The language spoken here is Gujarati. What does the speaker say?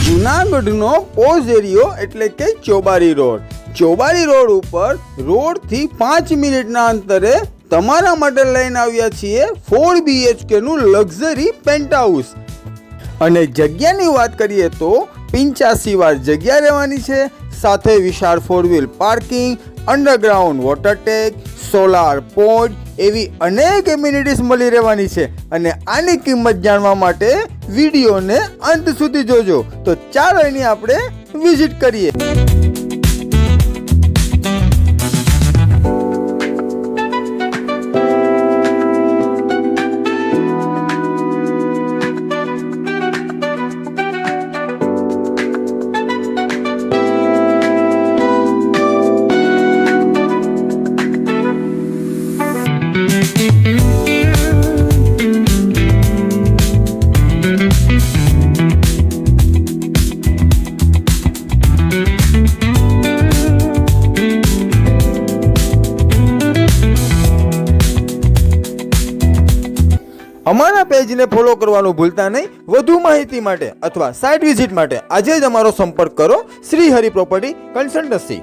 જૂનાગઢનો પોઝ એરિયો એટલે કે ચોબારી રોડ. ચોબારી રોડ ઉપર રોડથી 5 મિનિટના અંતરે તમારા માટે લઈને આવ્યા છીએ 4 BHK નું લક્ઝરી પેન્ટહાઉસ. અને જગ્યાની વાત કરીએ તો 85 વાર જગ્યા રહેવાની છે, સાથે વિશાળ 4 wheel parking, underground water tank, solar point એવી અનેક એમ્યુનિટીઝ મળી રહેવાની છે. અને આની કિંમત જાણવા માટે વિડીયોને અંત સુધી જોજો. તો ચાલો એની આપણે વિઝિટ કરીએ. અમારા પેજને ફોલો કરવાનું ભૂલતા નહીં. વધુ માહિતી માટે અથવા સાઇટ વિઝિટ માટે આજે જ અમારો સંપર્ક કરો. Shri Hari property consultancy.